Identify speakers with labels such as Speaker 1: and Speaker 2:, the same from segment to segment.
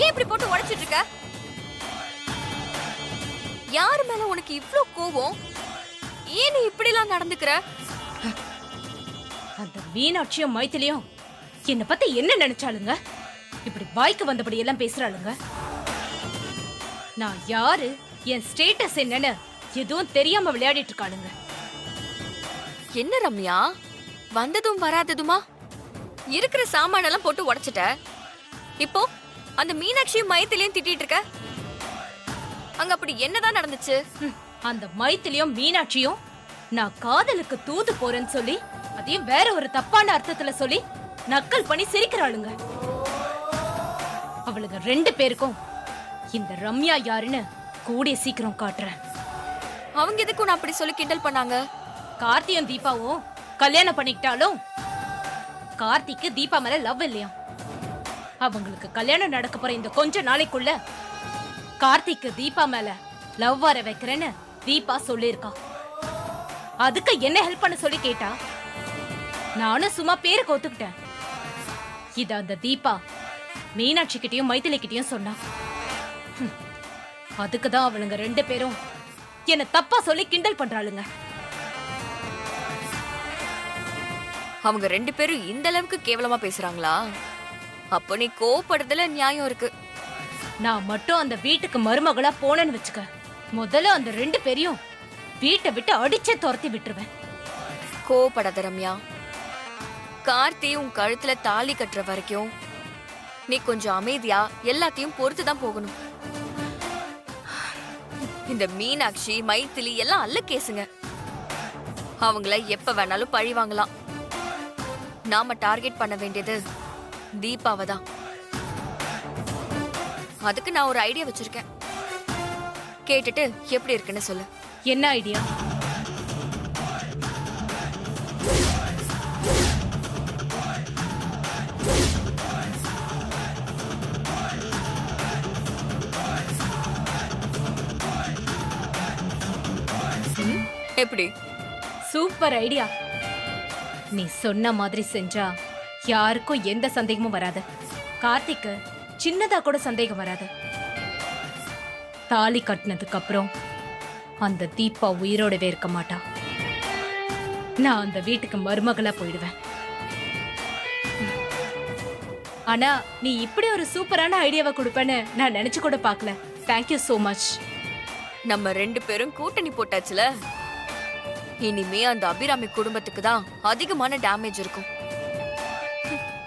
Speaker 1: ஏன் இப்படி போட்டு உடைச்சிட்டு இருக்க? யாரு மேல உனக்கு இவ்ளோ கோவம்? ஏன் நீ இப்படி எல்லாம் நடந்துக்கிற?
Speaker 2: அந்த மீனாட்சியும் மைத்திலியும் என்ன பத்தி என்ன நினைச்சாலுங்க? இப்படி வாய்க்கு வந்தபடி எல்லாம் பேசுறாளுங்க. நான் யாரு, என் ஸ்டேட்டஸ் என்னன்னு எதுவும் தெரியாம விளையாடிட்டு இருக்காளுங்க.
Speaker 1: என்ன ரம்யா, வந்ததும் வராததுமா இருக்கிற சாமானெல்லாம் போட்டு உடைச்சிட்ட. இப்போ அந்த மீனாட்சியும் மைத்திலையும் திட்டிட்டு இருக்க. அங்க அப்படி என்னதான் நடந்துச்சு?
Speaker 2: அந்த மைத்திலியும் மீனாட்சியும் நான் காதலுக்கு தூது போறேன்னு சொல்லி அதையும் வேற ஒரு தப்பான அர்த்தத்துல சொல்லி நக்கல் பண்ணி சிரிக்கிறாளுங்க. அவளுங்க ரெண்டு பேருக்கும் இந்த ரம்யா யாருன்னு கூடிய சீக்கிரம் காட்டுறேன்.
Speaker 1: அவங்க எதுக்கு உன்னை அப்படி சொல்லி கிண்டல் பண்ணாங்க?
Speaker 2: கார்த்தியும் தீபாவும் கல்யாணம் பண்ணிக்கிட்டாலும் கார்த்திக்கு தீபா மேல லவ் இல்லையா? அவங்களுக்கு கல்யாணம் நடக்க போற இந்த கொஞ்ச நாளைக்குள்ள கார்த்திக்கு தீபா மேல லவ் வர வைக்கிறேன்னு தீபா சொல்லிருக்கா. அதுக்கு என்ன ஹெல்ப் பண்ண சொல்லி கேட்டா நானும் சும்மா பேருக்கு ஒத்துக்கிட்டேன். இத அந்த தீபா மீனாட்சி கிட்டயும் மைத்திலி கிட்டயும் சொன்னா. அதுக்குதான் அவளுங்க ரெண்டு பேரும் என்ன தப்பா சொல்லி கிண்டல் பண்றாளுங்க.
Speaker 1: அவங்க ரெண்டு பேரும் இந்த அளவுக்கு கேவலமா பேசுறாங்களா? அப்ப நீ கோவப்படுறதுல நியாயம் இருக்கு.
Speaker 2: நான் மட்டும் அந்த வீட்டுக்கு மருமகளா போனேன்னு வச்சுக்க, முதல்ல அந்த ரெண்டு பேரையும் வீட்டை விட்டு அடிச்சே துரத்தி விட்டுருவேன்.
Speaker 1: கோவப்படாத ரம்யா. கார்த்தி உன் கழுத்துல தாலி கட்டுற வரைக்கும் நீ கொஞ்சம் அமைதியா எல்லாத்தையும் பொறுத்துதான் போகணும். இந்த மீனாட்சி மைத்திலி எல்லாம் அல்ல கேசுங்க. அவங்கள எப்ப வேணாலும் பழி வாங்கலாம். நாம டார்கெட் பண்ண வேண்டியது தீபாவை தான். அதுக்கு நான் ஒரு ஐடியா வச்சிருக்கேன். கேட்டுட்டு எப்படி இருக்குன்னு சொல்லு.
Speaker 2: என்ன ஐடியா?
Speaker 1: எப்படி?
Speaker 2: Super idea. நீ சொன்ன மாதிரி செஞ்சா யாருக்கும் எந்த சந்தேகமும் வராது. கார்த்திக்கு சின்னதா கூட சந்தேகம் வராது. தாலி கட்டினதுக்கு அப்புறம் அந்த தீபா உயிரோடவே இருக்க மாட்டா. நான் அந்த வீட்டுக்கு மருமகளா போயிடுவேன். ஆனா நீ இப்படி ஒரு சூப்பரான ஐடியாவை கொடுப்பேன்னு நான் நினைச்சு கூட பார்க்கல. Thank you so much.
Speaker 1: நம்ம ரெண்டு பேரும் கூட்டணி போட்டாச்சுல, இனிமே அந்த அபிராமி குடும்பத்துக்கு தான் அதிகமான டேமேஜ் இருக்கும்.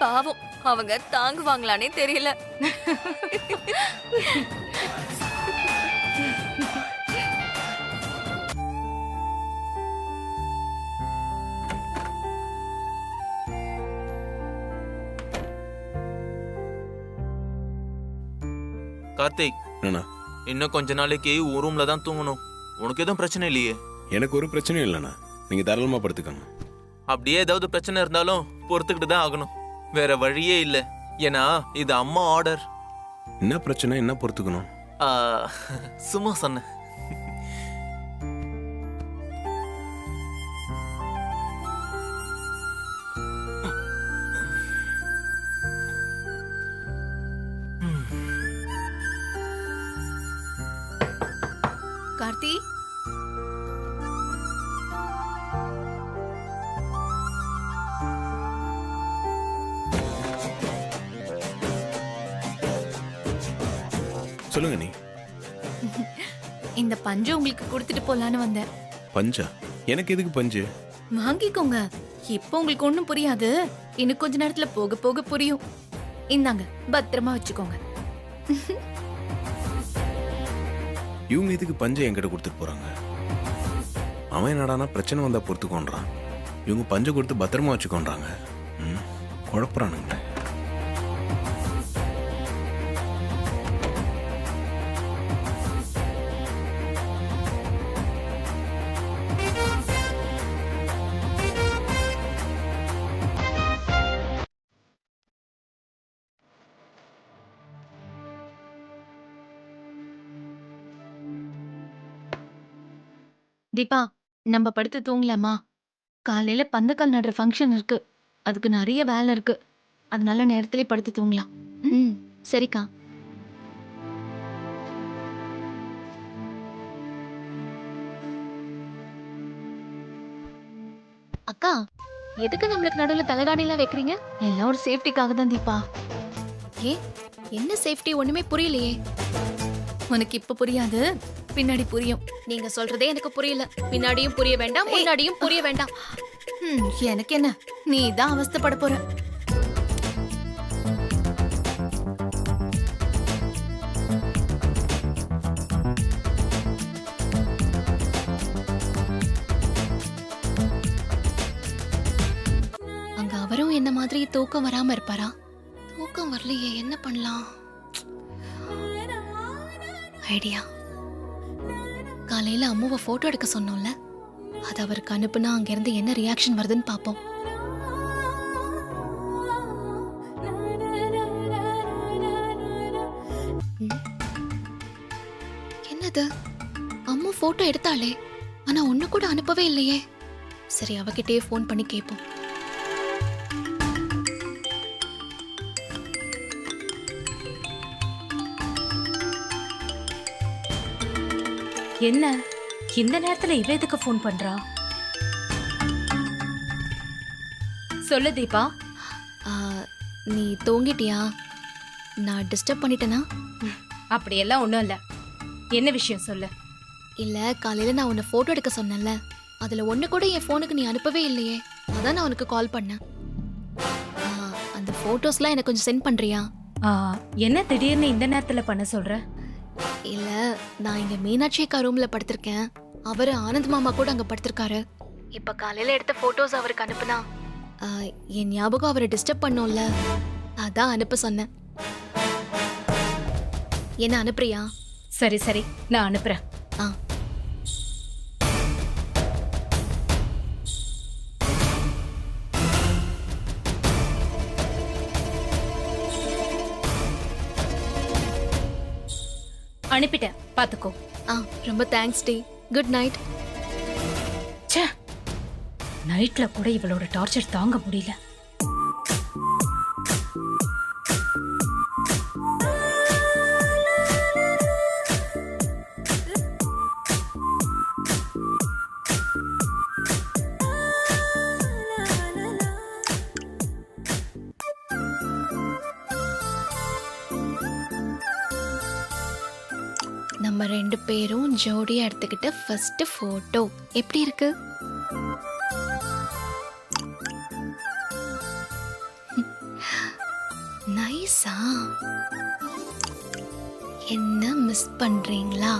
Speaker 1: பாவம், அவங்க தாங்குவாங்களானே தெரியல.
Speaker 3: கார்த்திக், இன்னும் கொஞ்ச நாளைக்கு ஒரு ரூம்ல தான் தூங்கணும். உனக்கு எதுவும் பிரச்சனை இல்லையே?
Speaker 4: எனக்கு ஒரு பிரச்சனையும் இல்லைண்ணா, நீங்க தாராளமா படுத்துக்கோங்க.
Speaker 3: அப்படியே ஏதாவது பிரச்சனை இருந்தாலும் பொறுத்துக்கிட்டு தான் ஆகணும். வேற வழியே இல்ல. ஏன்னா இது அம்மா ஆர்டர்.
Speaker 4: என்ன பிரச்சனை, என்ன பொறுத்துக்கணும்?
Speaker 3: சும்மா சொன்னேன்.
Speaker 1: கார்த்தி,
Speaker 4: சொல்லுங்க. நீ
Speaker 5: இந்த பஞ்சு உங்களுக்கு கொடுத்துட்டு போலான்னு வந்தேன்.
Speaker 4: பஞ்சா? எனக்கு எதுக்கு பஞ்சு?
Speaker 5: வாங்கிக்கோங்க. இப்போ உங்களுக்கு ஒண்ணும் புரியாது, இன்னும் கொஞ்ச நேரத்துல போக போக புரியும். இந்தாங்க, பத்திரமா வச்சுக்கோங்க.
Speaker 4: இவங்க எதுக்கு பஞ்சை என்கிட்ட கொடுத்துட்டு போறாங்க? அவன் என்னடானா பிரச்சனை வந்தா பொறுத்துக்கோன்றான், இவங்க பஞ்சை கொடுத்து பத்திரமா வச்சுக்கோன்றாங்க. குழப்பறானுங்க.
Speaker 5: தீபா, நம்ம படுத்து தூங்கலாமா? காலையில பந்தக்கால் நடுற ஃபங்க்ஷன் இருக்கு, அதுக்கு நிறைய வேலை இருக்கு. அதனால நேரத்திலே படுத்து தூங்கலாம். ம் சரிக்கா. அக்கா, எதுக்கு நம்மளுக்கு நடுவுல தலகாணிலாம் வைக்கிறீங்க? எல்லாம் ஒரு சேஃப்டிக்காக தான் தீபா. ஏ, என்ன சேஃப்டி ஒண்ணுமே புரியலையே. உனக்கு இப்ப புரியாது, பின்னாடி புரியும். நீங்க சொல்றதே எனக்கு புரியல. பின்னாடியும் புரிய வேண்டாம், முன்னாடியும் புரிய வேண்டாம். எனக்கு என்ன, நீ தான் அவஸ்தைப்பட போற. அங்க அவரும் என்ன மாதிரி தூக்கம் வராம இருப்பாரா? தூக்கம் வரலையே, என்ன பண்ணலாம்? ஐடியா. காலையில அம்மாவை போட்டோ எடுக்க சொன்னோம்ல, அது அவருக்கு அனுப்புனா அங்க இருந்து என்ன ரியாக்ஷன் வருதுன்னு பாப்போம். என்னது, அம்மா போட்டோ எடுத்தாளே, ஆனா ஒண்ணு கூட அனுப்பவே இல்லையே. சரி, அவகிட்டயே ஃபோன் பண்ணி கேட்போம்.
Speaker 2: என்ன இந்த நேரத்துல இவ எதுக்கு ஃபோன் பண்றா? சொல்லு தீபா.
Speaker 5: ஆ, நீ தூங்கிட்டியா? நான் டிஸ்டர்ப் பண்ணிட்டேனா?
Speaker 2: அப்படியெல்லாம் ஒண்ணும் இல்ல. என்ன விஷயம் சொல்லு.
Speaker 5: இல்ல, காலையில நான் உன்னை போட்டோ எடுக்க சொன்னேன்ல, அதுல ஒண்ணு கூட என் போனுக்கு நீ அனுப்பவே இல்லையே. அதான் நான் உனக்கு கால் பண்ணேன். ஆ, அந்த போட்டோஸ்லாம் எனக்கு கொஞ்சம் சென்ட் பண்றியா?
Speaker 2: ஆ, என்ன திடீர்னு இந்த நேரத்துல பண்ண சொல்ற?
Speaker 5: இல்ல, நான் இங்க மீனாட்சி அக்கா ரூம்ல படுத்திருக்கேன். அவரு ஆனந்த் மாமா கூட அங்க படுத்திருக்காரு. இப்ப காலையில எடுத்த போட்டோஸ் அவருக்கு அனுப்புனா என் ஞாபகம் அவரை டிஸ்டர்ப் பண்ணோம்ல, அதான் அனுப்ப சொன்னேன். என்ன அனுப்புறியா?
Speaker 2: சரி சரி, நான் அனுப்புறேன்.
Speaker 5: ஆ.
Speaker 2: அனுப்பிட்டேன், பாத்துக்கோ.
Speaker 5: ஆ, ரொம்ப தேங்க்ஸ் டி. Good night.
Speaker 2: ச்சே, நைட்ல கூட இவளோட டார்ச்சர் தாங்க முடியல.
Speaker 5: நம்ம ரெண்டு பேரும் ஜோடியா எடுத்துக்கிட்ட ஃபர்ஸ்ட் போட்டோ எப்படி இருக்கு? நைஸா? என்ன மிஸ் பண்றீங்களா?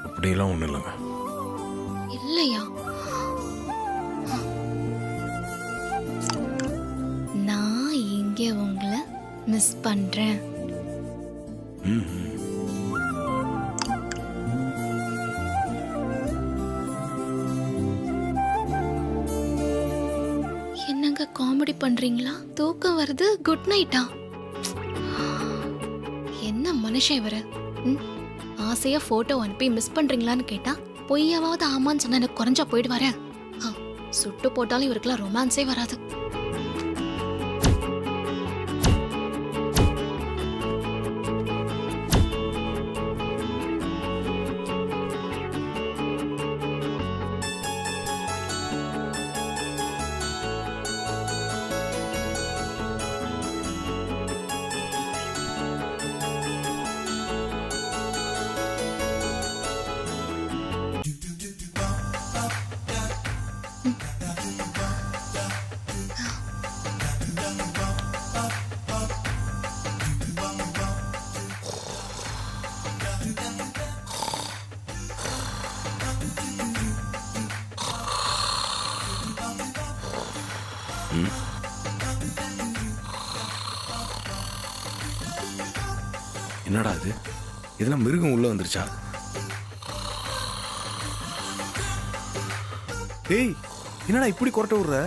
Speaker 4: அப்படியெல்லாம் ஒன்றும் இல்லைங்க.
Speaker 5: இல்லையா? நான் இங்க உங்களை மிஸ் பண்றேன்.
Speaker 4: ம் ம்.
Speaker 5: என்னங்க காமெடி பண்றீங்களா? தூக்கம் வருது, குட் நைட்டா? என்ன மனுஷன் இவரு? ஆசையா போட்டோ அனுப்பி மிஸ் பண்றீங்களான்னு கேட்டா பொய்யாவது ஆமான்னு சொன்னா எனக்கு குறைஞ்சா போயிடுவாரு. சுட்டு போட்டாலும் இவருக்குலாம் ரொமான்ஸே வராது.
Speaker 4: என்னடா இது? இதெல்லாம் மிருகம் உள்ள வந்துருச்சா? டேய், என்னடா இப்படி கொரட்டை விடுற?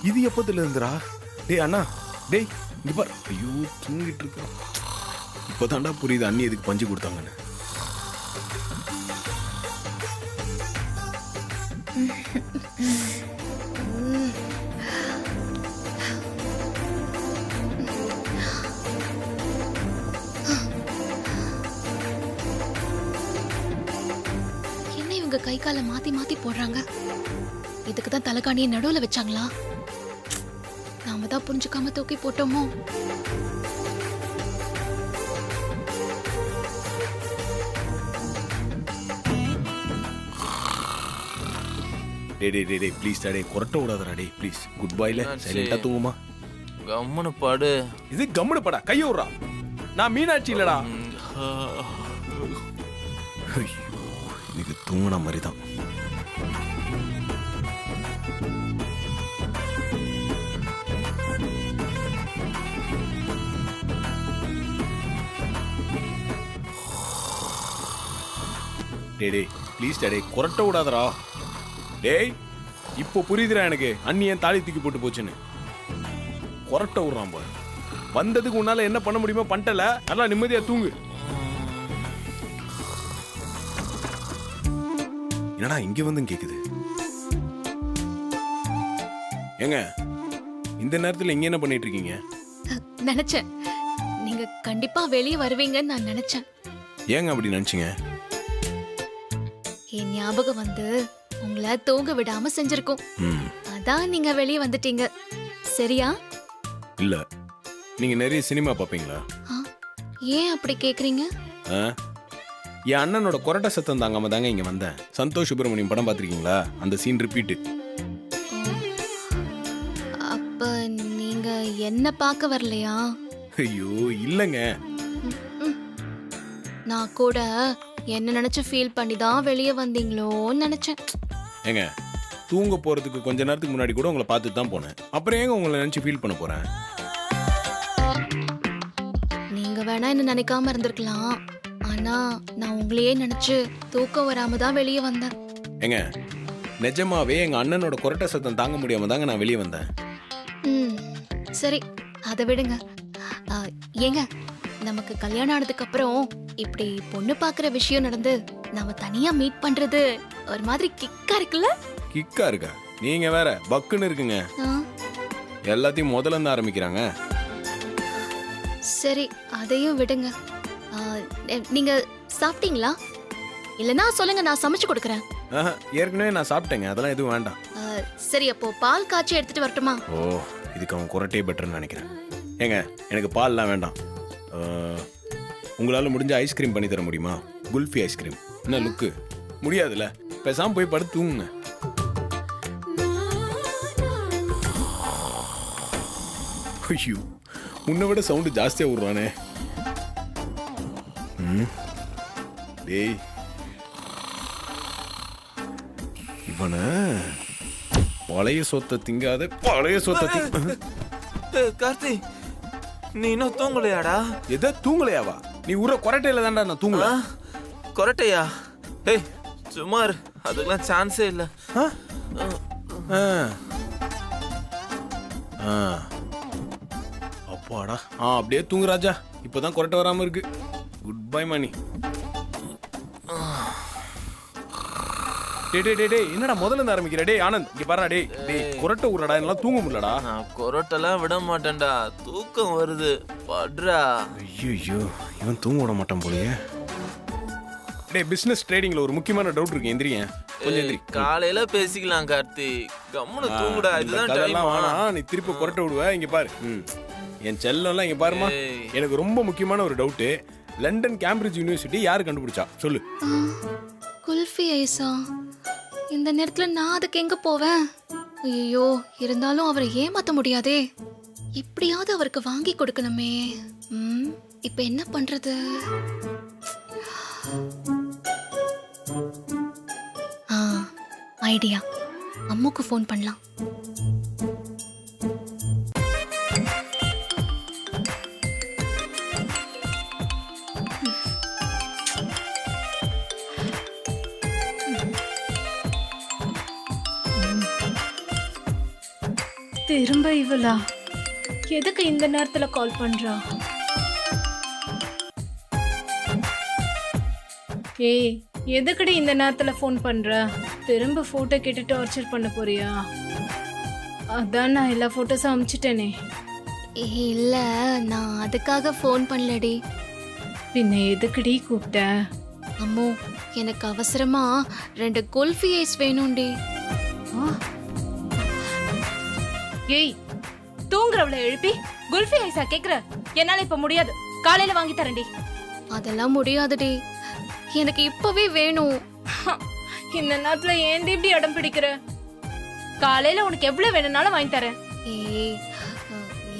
Speaker 4: இது எப்பத்துல இருந்துடா? டேய் அண்ணா, டேய் இங்க பாரு. ஐயோ, தூங்கிட்டு இருக்க. இப்பதான்டா புரியுது அண்ணி எதுக்கு பஞ்சு கொடுத்தாங்கன்னு.
Speaker 5: கை காலை மாத்தி மாத்தி போடுறாங்க? இதுக்கு தான் தலைகாணியை நடுவுல வச்சாங்களா? நாம தான் புரிஞ்சுக்காம தூக்கி போட்டோமோ?
Speaker 4: டே ப்ளீஸ் டே குரட்ட விடாதடா டே ப்ளீஸ். குட் பைல சைலண்டா தூங்குமா.
Speaker 3: கம்முனு பாடு.
Speaker 4: இது கம்முனு படா, கைய விடுறா. நான் மீனாட்சி இல்லடா. ஐயோ, இது தூங்குன மாதிரி தான். டே ப்ளீஸ் டே குரட்ட விடாதடா. டேய் இப்போ புரியுதுடா எனக்கு அண்ணி ஏன் தாலி தூக்கி போட்டு போச்சுன்னு. கொரட்ட விடுறான் போல. வந்ததுக்கு உன்னால என்ன பண்ண முடியுமோ பண்ணிட்டல, நல்லா நிம்மதியா தூங்கு. என்னடா இங்க வந்து கேக்குது? ஏங்க இந்த நேரத்துல இங்க என்ன பண்ணிட்டு இருக்கீங்க?
Speaker 5: நினைச்சேன் நீங்க கண்டிப்பா வெளியே வருவீங்கன்னு நான் நினைச்சேன்.
Speaker 4: ஏங்க அப்படி நினைச்சீங்க?
Speaker 5: என் ஞாபகம் வந்து உங்களை தூங்க விடாம செஞ்சிருக்கோம்.
Speaker 4: ம்,
Speaker 5: அதான் நீங்க வெளியே வந்துட்டீங்க. சரியா?
Speaker 4: இல்ல நீங்க நிறைய சினிமா பாப்பீங்களா?
Speaker 5: ஆ, ஏன் அப்படி கேக்குறீங்க?
Speaker 4: ஆ? என் அண்ணனோட கொரட்ட சத்தம் தாங்காம தாங்க இங்க வந்தேன். சந்தோஷ் சுப்பிரமணியம் படம் பாத்திருக்கீங்களா? அந்த சீன் ரிப்பீட்.
Speaker 5: அப்ப நீங்க என்ன பார்க்க வரலையா?
Speaker 4: ஐயோ இல்லங்க.
Speaker 5: நான் கூட என்ன நினைச்சு ஃபீல் பண்ணி தான் வெளியே வந்தீங்களோன்னு நினைச்சேன்.
Speaker 4: ஏங்க தூங்க போறதுக்கு கொஞ்ச நேரத்துக்கு முன்னாடி கூட உங்களை பார்த்துட்டு தான் போனேன். அப்புறம் ஏங்க உங்களை நினைச்சு ஃபீல் பண்ண போறேன்?
Speaker 5: நீங்க வேணா என்ன நினைக்காம இருந்திருக்கலாம். ஆனா நான் உங்களையே நினைச்சு தூக்கம் வராம தான் வெளியே வந்தேன்.
Speaker 4: ஏங்க நிஜமாவே எங்க அண்ணனோட கொரட்ட சத்தம் தாங்க முடியாம தாங்க நான் வெளியே வந்தேன்.
Speaker 5: ம், சரி அதை விடுங்க. ஏங்க நமக்கு கல்யாணம் ஆனதுக்கு அப்புறம் இப்படி பொண்ணு பாக்குற விஷயம் நடந்து நாம தனியா மீட் பண்றது ஒரு மாதிரி கிக்கா இருக்குல்ல?
Speaker 4: கிக்கா இருக்கா? நீங்க வேற பக்குன்னு இருக்குங்க.
Speaker 5: ஆ,
Speaker 4: எல்லாத்தையும் முதல்ல இருந்து ஆரம்பிக்கிறாங்க.
Speaker 5: சரி அதையும் விடுங்க. நீங்க சாப்பிட்டீங்களா? இல்லனா சொல்லுங்க, நான் சமைச்சு கொடுக்கறேன்.
Speaker 4: ஆஹா, ஏற்கனவே நான் சாப்பிட்டேங்க, அதெல்லாம் எதுவும் வேண்டாம்.
Speaker 5: சரி அப்போ பால் காய்ச்சி எடுத்துட்டு வரட்டுமா?
Speaker 4: ஓ, இதுக்கு அவன் கொரட்டே பெட்டர்னு நினைக்கிறேன். ஏங்க எனக்கு பால்லாம் வேண்டாம். உங்களால முடிஞ்ச ஐஸ்கிரீம் பண்ணி தர முடியுமா? குல்ஃபி ஐஸ்கிரீம். என்ன லுக்கு? முடியாதுல்ல, பேசாம போய் படுத்து தூங்குங்க. ஐயோ, உன்னை விட சவுண்டு ஜாஸ்தியா விடுறானே. டேய் இவன பழைய சொத்தை திங்காத, பழைய சொத்தை
Speaker 3: கார்த்தி, நீ இன்னும் தூங்கலையாடா?
Speaker 4: எதை தூங்கலையாவா? நீ உர கொரட்டையில தான்டா நான் தூங்கல.
Speaker 3: கொரட்டையா? ஏய் சுமார், அதுக்கெல்லாம் சான்ஸே இல்ல.
Speaker 4: அப்பாடா. அப்படியே தூங்கு ராஜா. இப்பதான் கொரட்டை வராம இருக்கு. குட் பை மணி. டேய் என்னடா முதல்ல இருந்து ஆரம்பிக்கிற? டேய் ஆனந்த் இங்க பாருடா. டேய் கொரட்டை ஊறடா, என்னால தூங்க முடியலடா.
Speaker 3: நான் கொரட்டெல்லாம் விட மாட்டேன்டா, தூக்கம் வருது, படுறா.
Speaker 4: ஐயோ, இவன் தூங்க விட மாட்டான் போலயே. டேய் பிசினஸ் ட்ரேடிங்ல ஒரு முக்கியமான டவுட் இருக்கு, எந்திரிங்க கொஞ்சம் எந்திரி.
Speaker 3: காலையில பேசிக்கலாம் கார்த்தி, கம்முனு தூங்குடா. இதுதான்
Speaker 4: இதெல்லாம்
Speaker 3: டைம்.
Speaker 4: வேணாம், நீ திருப்பி கொரட்டை விடுவ. இங்க பாரு என் செல்லம், இங்க பாருமா. எனக்கு ரொம்ப முக்கியமான ஒரு டவுட். லண்டன் கேம்பிரிட்ஜ் யூனிவர்சிட்டி யாரு கண்டுபிடிச்சா சொல்லு.
Speaker 5: குல்ஃபி ஐஸா? இந்த நேரத்துல நான் அதுக்கு எங்க போவேன்? ஐயோ, இருந்தாலும் அவரை ஏமாத்த முடியாதே. எப்படியாவது அவருக்கு வாங்கி கொடுக்கணுமே. இப்ப என்ன பண்றது? ஐடியா. அம்முக்கு ஃபோன் பண்ணலாம்.
Speaker 2: திரும்ப இவளா? எதுக்கு இந்த நேரத்துல கால் பண்றா? ஏய், எதுக்குடி இந்த நேரத்துல ஃபோன் பண்ற? திரும்ப போட்டோ கேட்டு டார்ச்சர் பண்ண போறியா? அதான் நான் எல்லா போட்டோஸும் அனுப்பிச்சிட்டேனே.
Speaker 5: இல்ல, நான் அதுக்காக ஃபோன் பண்ணலடி.
Speaker 2: பின்ன எதுக்குடி கூப்பிட்ட?
Speaker 5: அம்மோ, எனக்கு அவசரமா 2 குல்ஃபி ஐஸ் வேணும்டி.
Speaker 2: ஏய், தூங்குறவள எழுப்பி குல்ஃபி ஐஸா கேக்குற? என்னால இப்ப முடியாது, காலையில வாங்கி தரேன்டி.
Speaker 5: அதெல்லாம் முடியாதுடி, எனக்கு இப்பவே வேணும்.
Speaker 2: இந்த நேரத்துல ஏன் இப்படி அடம் பிடிக்கிற? காலையில உனக்கு எவ்வளவு வேணும்னாலும் வாங்கி தரேன்.
Speaker 5: ஏய்,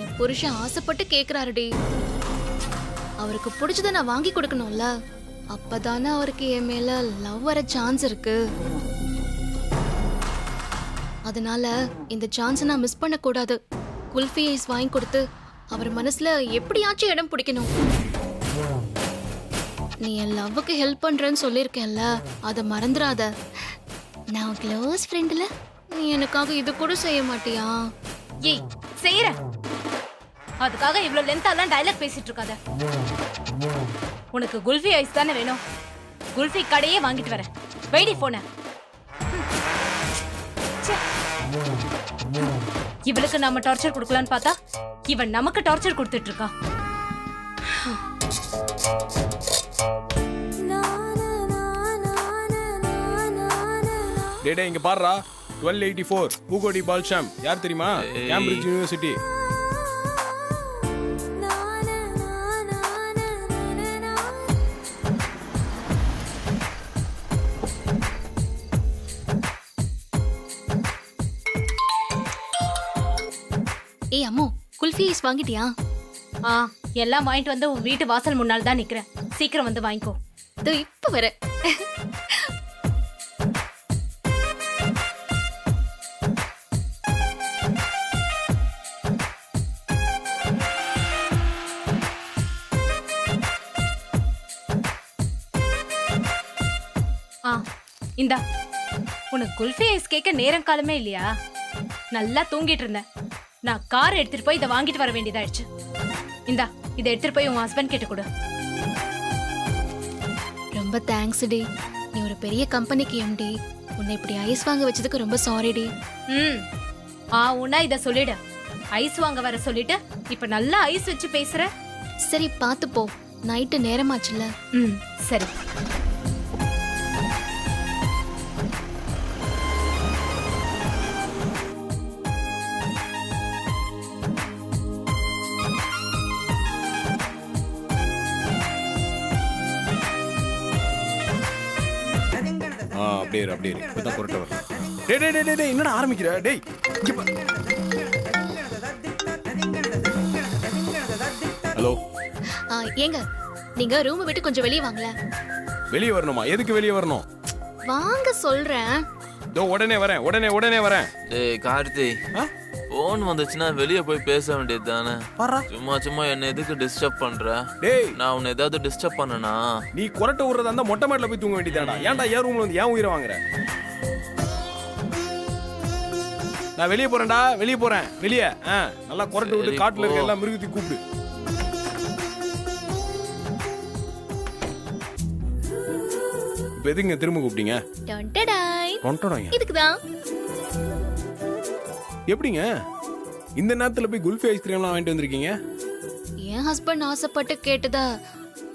Speaker 5: என் புருஷன் ஆசைப்பட்டு கேக்குறாருடி. அவருக்கு பிடிச்சத நான் வாங்கி கொடுக்கணும்ல, அப்பதானே அவருக்கு என் மேல லவ் வர சான்ஸ் இருக்கு. அதனால இந்த சான்ஸ் நான் மிஸ் பண்ண கூடாது. குல்ஃபி ஐஸ் வாங்கி கொடுத்து அவர் மனசுல எப்படியாச்சும் இடம் பிடிக்கணும். நீ என் லவ்வுக்கு ஹெல்ப் பண்றேன்னு சொல்லியிருக்கேன்ல, அதை மறந்துடாத. நான் க்ளோஸ் ஃப்ரெண்ட்ல நீ எனக்காக இது கூட செய்ய மாட்டியா?
Speaker 2: ஏய், செய்யறேன். அதுக்காக இவ்வளவு லென்த்தாலாம் டயலாக் பேசிட்டு இருக்காத. உனக்கு குல்ஃபி ஐஸ் தானே வேணும்? குல்ஃபி கடையே வாங்கிட்டு வரேன். வைடி போன. இவளுக்கு நாம டார்ச்சர் கொடுக்கலான்னு பார்த்தா இவன் நமக்கு டார்ச்சர் கொடுத்துட்டு இருக்கா.
Speaker 4: டேய் இங்க பாருடா, 1284 பூகோடி பால்ஷாம். யார் தெரியுமா? Cambridge university.
Speaker 5: ஏய் அம்மோ, குல்ஃபி ஐஸ் வாங்கிட்டியா?
Speaker 2: எல்லாம் வாங்கிட்டு வந்து உன் வீட்டு வாசல் முன்னால் தான் நிக்கிறேன். சீக்கிரம் வந்து வாங்கிக்கோ.
Speaker 5: இதோ இப்ப வர.
Speaker 2: இந்தா, உனக்கு குல்ஃபி ஐஸ் கேட்க நேரம் காலமே இல்லையா? நல்லா தூங்கிட்டு இருந்தேன். நான் கார் எடுத்துட்டு போய் இதை வாங்கிட்டு வர வேண்டியதாயிடுச்சு. இந்தா, இதை எடுத்துட்டு போய் உன் ஹஸ்பண்ட் கிட்ட கொடு.
Speaker 5: ரொம்ப தேங்க்ஸ் டி, நீ ஒரு பெரிய கம்பெனிக்கு எம்டி. உன்னை இப்படி ஐஸ் வாங்க வச்சதுக்கு ரொம்ப சாரி டி.
Speaker 2: உன்னா இதை சொல்லிடு. ஐஸ் வாங்க வர சொல்லிட்டு இப்ப நல்லா ஐஸ் வச்சு பேசுற.
Speaker 5: சரி பாத்து போ, நைட்டு நேரமாச்சுல.
Speaker 2: சரி.
Speaker 4: அப்படியே இப்பதான் கொரட்ட வர. டேய் என்னடா ஆரம்பிக்கிற? டேய் ஹலோ.
Speaker 5: ஏங்க, நீங்க ரூம் விட்டு கொஞ்சம் வெளியே வாங்கல.
Speaker 4: வெளியே வரணுமா? எதுக்கு வெளியே வரணும்?
Speaker 5: வாங்க சொல்றேன்.
Speaker 4: இதோ உடனே வரேன்.
Speaker 3: டேய் கார்த்தி, போன் வந்துச்சுன்னா வெளியே போய் பேச வேண்டியது தானே. சும்மா என்ன எதுக்கு டிஸ்டர்ப் பண்ற?
Speaker 4: டேய்,
Speaker 3: நான் உன்னை ஏதாவது டிஸ்டர்ப் பண்ணனா?
Speaker 4: நீ கொரட்ட விடுறதா இருந்தா மொட்டை மாடல போய் தூங்க வேண்டியதாடா. ஏன்டா ஏன் ரூம்ல வந்து ஏன் உயிரை வாங்குற? நான் வெளியே போறேன்டா, வெளியே. நல்லா கொரட்ட விட்டு காட்டுல இருக்க எல்லா மிருகத்தையும் கூப்பிடு. இப்ப எதுங்க திரும்ப கூப்பிட்டீங்க?
Speaker 5: இதுக்குதான்.
Speaker 4: எப்படிங்க இந்த நேரத்துல போய் குல்ஃபி ஐஸ்கிரீம்லாம் வாங்கிட்டு வந்திருக்கீங்க?
Speaker 5: என் ஹஸ்பண்ட் ஆசைப்பட்டு கேட்டதா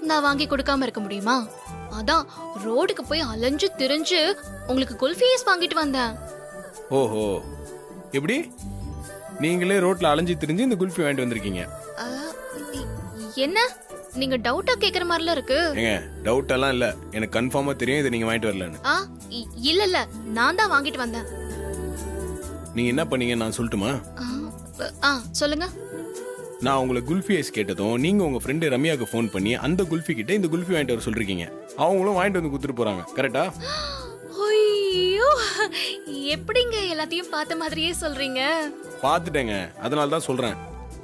Speaker 5: நான் வாங்கி கொடுக்காம இருக்க முடியுமா? அதான் ரோடுக்கு போய் அலைஞ்சு திரிஞ்சு உங்களுக்கு குல்ஃபி ஐஸ் வாங்கிட்டு வந்தேன்.
Speaker 4: ஓஹோ, எப்படி நீங்களே ரோட்ல அலைஞ்சு திரிஞ்சு இந்த குல்ஃபி வாங்கிட்டு வந்திருக்கீங்க?
Speaker 5: என்ன நீங்க டவுட்டா கேக்குற மாதிரில இருக்கு.
Speaker 4: ஏங்க, டவுட் எல்லாம் இல்ல, எனக்கு கன்ஃபார்மா தெரியும் இதை நீங்க வாங்கிட்டு வரலன்னு.
Speaker 5: இல்ல நான் தான் வாங்கிட்டு வந்தேன்.
Speaker 4: நீங்க என்ன பண்ணீங்க நான் சொல்லட்டுமா?
Speaker 5: சொல்லுங்க.
Speaker 4: நான் உங்களை குல்ஃபி ஐஸ் கேட்டதும் நீங்க உங்க ஃப்ரெண்டு ரம்யாக்கு ஃபோன் பண்ணி அந்த குல்ஃபி கிட்ட இந்த குல்ஃபி வாங்கிட்டு வர சொல்றீங்க. அவங்களும் வாங்கிட்டு வந்து கொடுத்துட்டு போறாங்க. கரெக்டா?
Speaker 5: ஐயோ, எப்படிங்க எல்லாத்தையும் பார்த்த மாதிரியே சொல்றீங்க?
Speaker 4: பார்த்துட்டேங்க, அதனால தான் சொல்றேன்.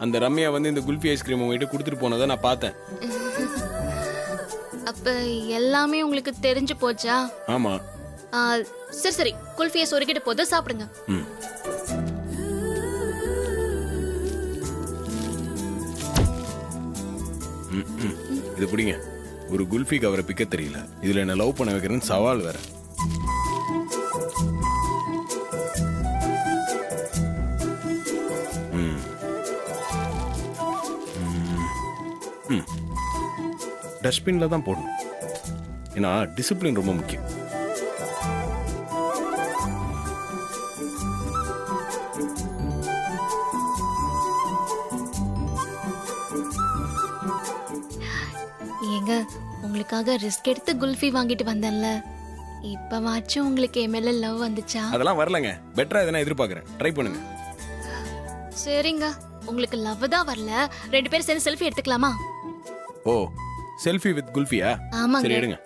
Speaker 4: அந்த ரம்யா வந்து இந்த குல்ஃபி ஐஸ்கிரீம் உங்ககிட்ட கொடுத்துட்டு போனதை நான் பார்த்தேன்.
Speaker 5: அப்ப எல்லாமே உங்களுக்கு தெரிஞ்சு போச்சா?
Speaker 4: ஆமா.
Speaker 5: சரி குல்ஃபி ஐஸ் ஒரு கிட்ட போது சாப்பிடுங்க.
Speaker 4: இது பிடிங்க. ஒரு குல்ஃபி கவரை பிக்க தெரியல, இதுல என்ன லவ் பண்ண வைக்கிறேன்னு சவால் வேற. டஸ்ட்பின்ல தான் போடணும். ஏன்னா டிசிப்ளின் ரொம்ப முக்கியம்.
Speaker 5: ஏங்க உங்களுக்காக ரிஸ்க் எடுத்து குல்ஃபி வாங்கிட்டு வந்தேன்ல, இப்பவாச்சும் உங்களுக்கு என் மேல லவ் வந்துச்சா?
Speaker 4: அதெல்லாம் வரலங்க. பெட்டரா எதனா எதிர்பார்க்கறேன். ட்ரை பண்ணுங்க.
Speaker 5: சரிங்க, உங்களுக்கு லவ் தான் வரல, 2 பேரும் சேர்ந்து செல்ஃபி எடுத்துக்கலாமா?
Speaker 4: ஓ, செல்ஃபி வித் குல்ஃபியா?
Speaker 5: ஆமாங்க.
Speaker 4: சரி எடுங்க.